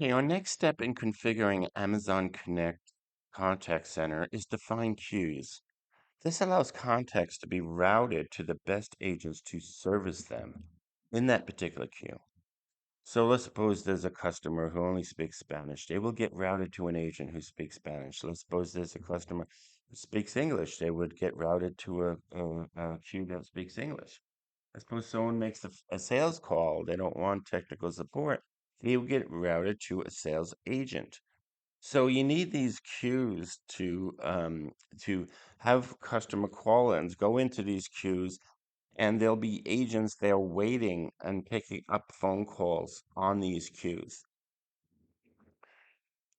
Okay, our next step in configuring Amazon Connect Contact Center is define queues. This allows contacts to be routed to the best agents to service them in that particular queue. So let's suppose there's a customer who only speaks Spanish. They will get routed to an agent who speaks Spanish. Let's suppose there's a customer who speaks English. They would get routed to a queue that speaks English. I suppose someone makes a sales call. They don't want technical support. They will get routed to a sales agent. So you need these queues to have customer call-ins go into these queues, and there'll be agents there waiting and picking up phone calls on these queues.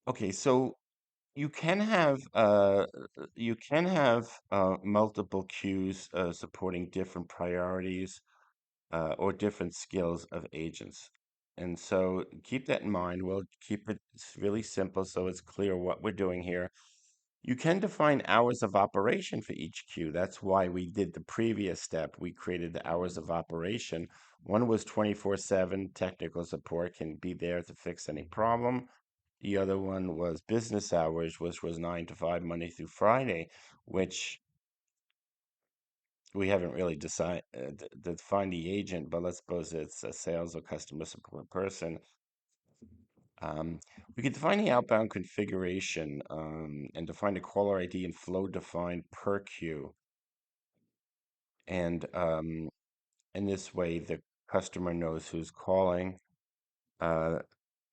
Okay, so you can have multiple queues supporting different priorities or different skills of agents. And so keep that in mind. We'll keep it really simple so it's clear what we're doing here. You can define hours of operation for each queue. That's why we did the previous step. We created the hours of operation. One was 24/7 technical support can be there to fix any problem. The other one was business hours, which was 9 to 5, Monday through Friday, which we haven't really defined the agent, but let's suppose it's a sales or customer support person. Um, we could define the outbound configuration and define the caller ID and flow defined per queue. And in this way, the customer knows who's calling. Uh,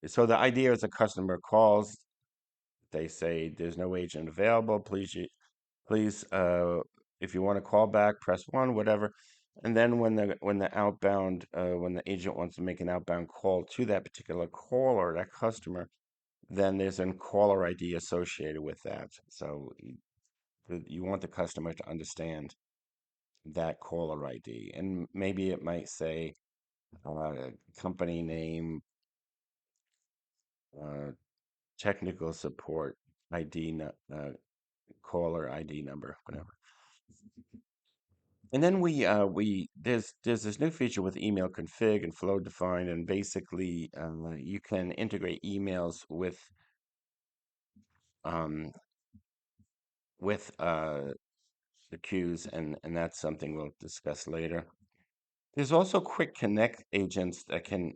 so the idea is a customer calls, they say there's no agent available. Please, if you want to call back, press one, whatever. And then when the agent wants to make an outbound call to that particular caller, that customer, then there's a caller ID associated with that. So you want the customer to understand that caller ID, and maybe it might say company name, uh, technical support ID, caller ID number, whatever. And then we there's this new feature with email config and flow define, and basically you can integrate emails um, with the queues, and that's something we'll discuss later. There's also quick connect agents that can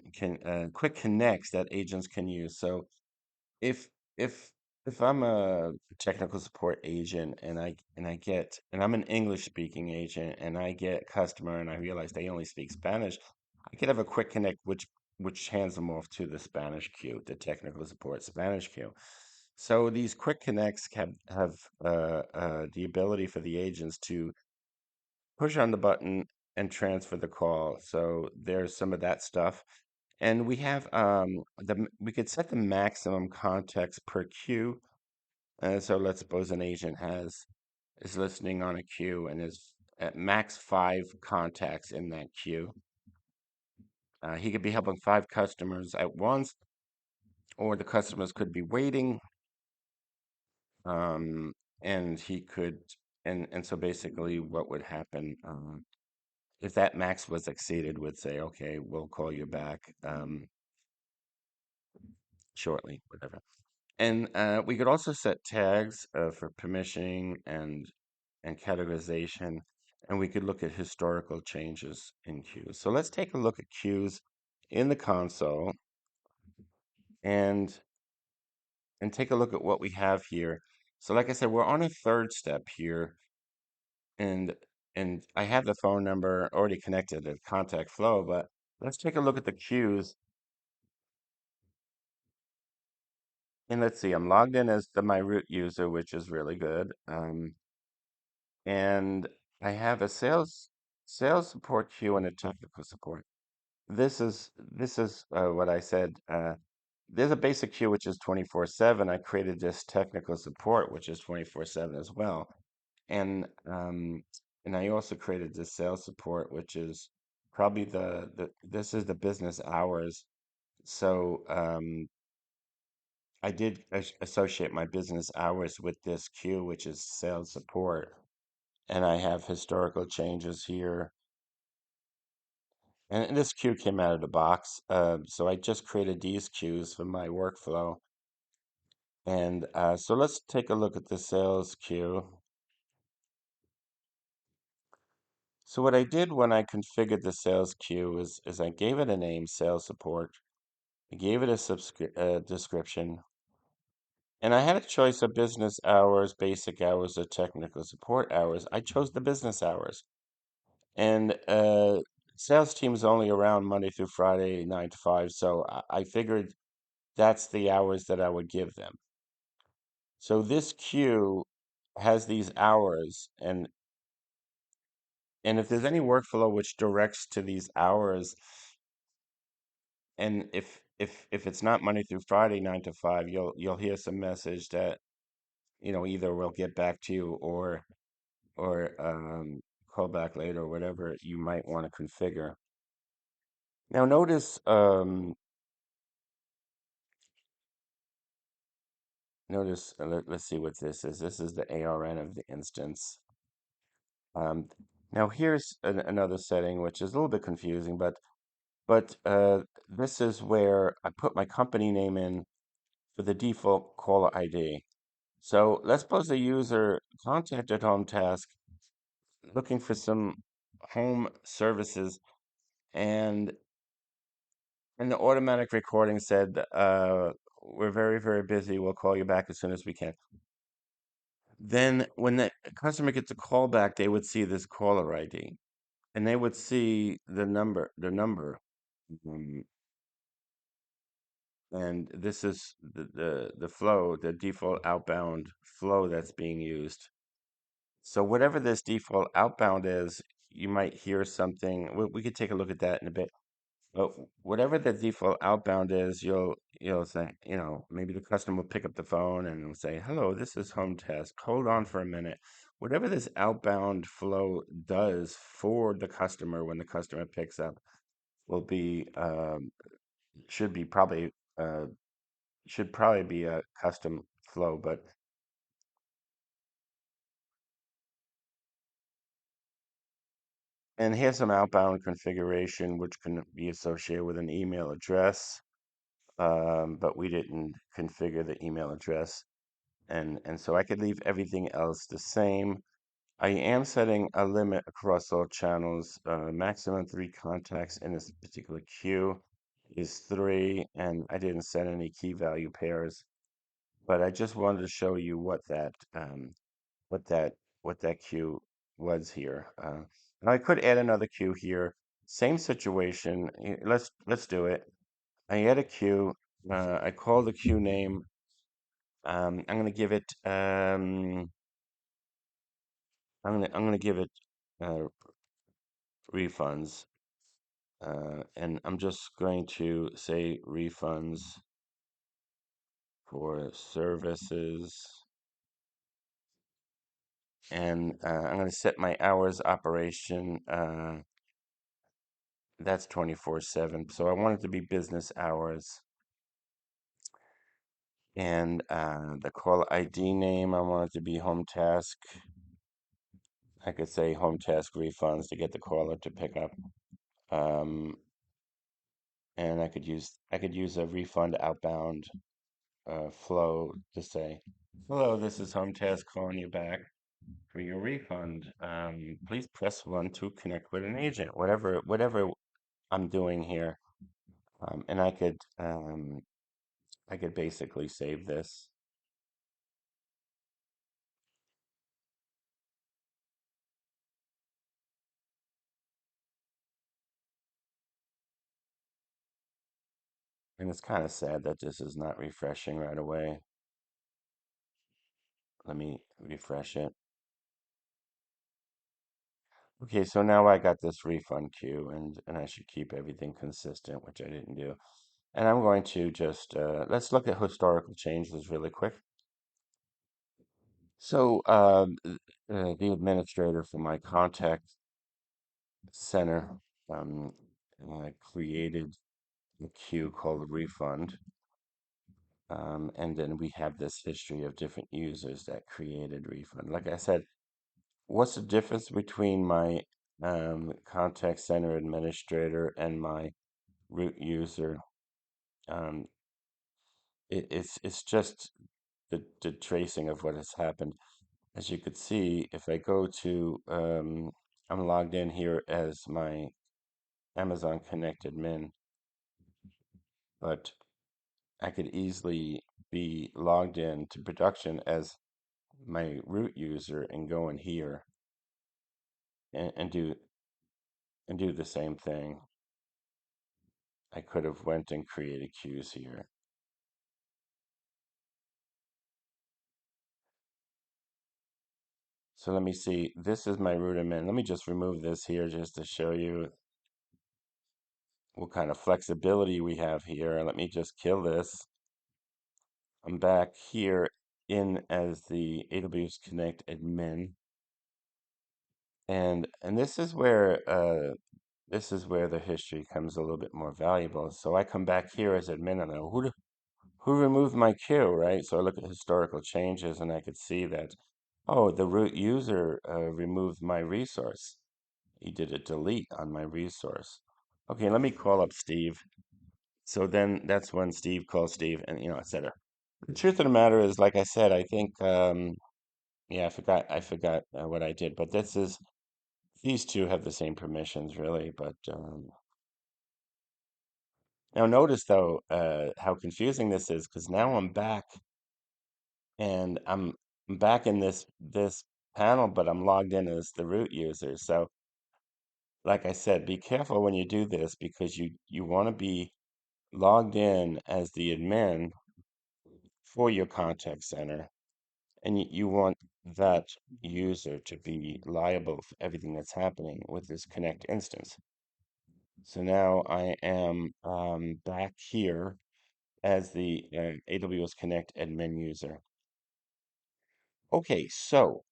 quick connects that agents can use. So if if if I'm a technical support agent and I'm an English speaking agent and I get a customer and I realize they only speak Spanish, I could have a quick connect which hands them off to the Spanish queue, the technical support Spanish queue. So these quick connects have the ability for the agents to push on the button and transfer the call. So there's some of that stuff. And we have we could set the maximum context per queue. So let's suppose an agent is listening on a queue and is at max 5 contacts in that queue. He could be helping 5 customers at once, or the customers could be waiting. Um, and he could and so basically what would happen if that max was exceeded, would say, okay, we'll call you back shortly, whatever. And we could also set tags for permissioning and categorization, and we could look at historical changes in queues. So let's take a look at queues in the console and and take a look at what we have here. So like I said, we're on a third step here, and and I have the phone number already connected to contact flow, but let's take a look at the queues. And let's see, I'm logged in as my root user, which is really good. And I have a sales support queue and a technical support. This is what I said. There's a basic queue which is 24/7. I created this technical support which is 24/7 as well, and and I also created this sales support which is probably the this is the business hours. So I did associate my business hours with this queue which is sales support, and I have historical changes here. And this queue came out of the box. So I just created these queues for my workflow. And so let's take a look at the sales queue. So what I did when I configured the sales queue is I gave it a name, sales support. I gave it a description, and I had a choice of business hours, basic hours, or technical support hours. I chose the business hours, and sales team is only around Monday through Friday, 9 to 5. So I figured that's the hours that I would give them. So this queue has these hours, and if there's any workflow which directs to these hours, and if it's not Monday through Friday, 9 to 5, you'll hear some message that, either we'll get back to you or call back later or whatever you might want to configure. Now notice let's see what this is. This is the ARN of the instance. Um, Now here's another setting which is a little bit confusing, but this is where I put my company name in for the default caller ID. So let's suppose a user contacted Home Task looking for some home services, and the automatic recording said, "We're very, very busy. We'll call you back as soon as we can." Then when the customer gets a call back, they would see this caller ID, and they would see the number. Um, and this is the flow, the default outbound flow that's being used. So whatever this default outbound is, you might hear something. We could take a look at that in a bit. But whatever the default outbound is, you'll say, maybe the customer will pick up the phone and will say, "Hello, this is Home Task. Hold on for a minute." Whatever this outbound flow does for the customer when the customer picks up will be should be probably should probably be a custom flow. But and here's some outbound configuration which can be associated with an email address. But we didn't configure the email address, and so I could leave everything else the same. I am setting a limit across all channels. Maximum 3 contacts in this particular queue is 3, and I didn't set any key value pairs. But I just wanted to show you what that what that queue was here. Now I could add another queue here. Same situation. Let's do it. I add a queue. I call the queue name. I'm gonna give it. I'm gonna give it uh, refunds, and I'm just going to say refunds for services, and I'm gonna set my hours operation. That's 24/7. So I want it to be business hours, and the call ID name I want it to be home task. I could say home task refunds to get the caller to pick up. Um, and I could use a refund outbound flow to say, "Hello, this is home task calling you back for your refund. Please press 1 to connect with an agent." Whatever I'm doing here, and I could basically save this. And it's kind of sad that this is not refreshing right away. Let me refresh it. Okay, so now I got this refund queue, and I should keep everything consistent, which I didn't do. And I'm going to just let's look at historical changes really quick. So the administrator for my contact center um, created a queue called refund, and then we have this history of different users that created refund. Like I said, what's the difference between my contact center administrator and my root user. Um, it's just the tracing of what has happened. As you could see, if I go to, I'm logged in here as my Amazon Connect admin, but I could easily be logged in to production as my root user and go in here and do the same thing. I could have went and created queues here. So let me see. This is my root admin. Let me just remove this here just to show you what kind of flexibility we have here. Let me just kill this. I'm back here in as the AWS Connect admin. And this is where the history comes a little bit more valuable. So I come back here as admin and I go, who removed my queue, right? So I look at historical changes and I could see that, oh, the root user removed my resource. He did a delete on my resource. Okay, let me call up Steve. So then that's when Steve calls Steve and, etc. The truth of the matter is, like I said, I think, yeah, I forgot what I did, but these two have the same permissions, really. But now notice though, how confusing this is because now I'm back and I'm back in this panel, but I'm logged in as the root user. So, like I said, be careful when you do this because you want to be logged in as the admin for your contact center, and you want that user to be liable for everything that's happening with this Connect instance. So now I am back here as the AWS Connect admin user. Okay, so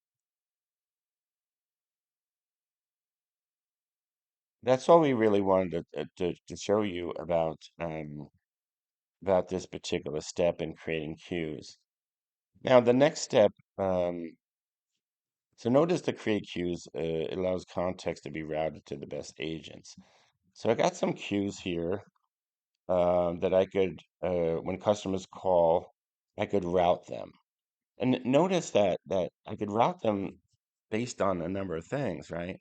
that's all we really wanted to show you about this particular step in creating queues. Now, the next step, so notice the create queues it allows context to be routed to the best agents. So I got some queues here that I could, when customers call, I could route them. And notice that I could route them based on a number of things, right?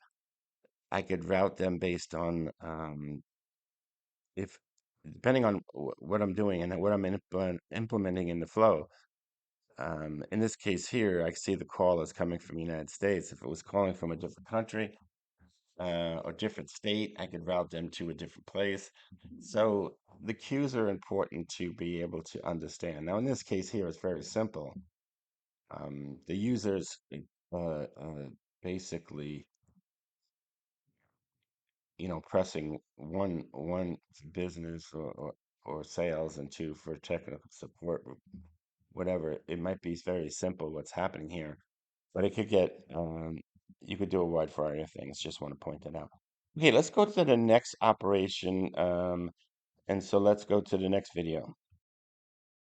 I could route them based on if depending on what I'm doing and what I'm implementing in the flow. In this case here, I see the call is coming from the United States. If it was calling from a different country or different state, I could route them to a different place. So the cues are important to be able to understand. Now, in this case here, it's very simple. The users basically, pressing one for business or sales and two for technical support, whatever. It might be very simple what's happening here, but it could get you could do a wide variety of things. Just want to point that out. Okay, let's go to the next operation. And so let's go to the next video.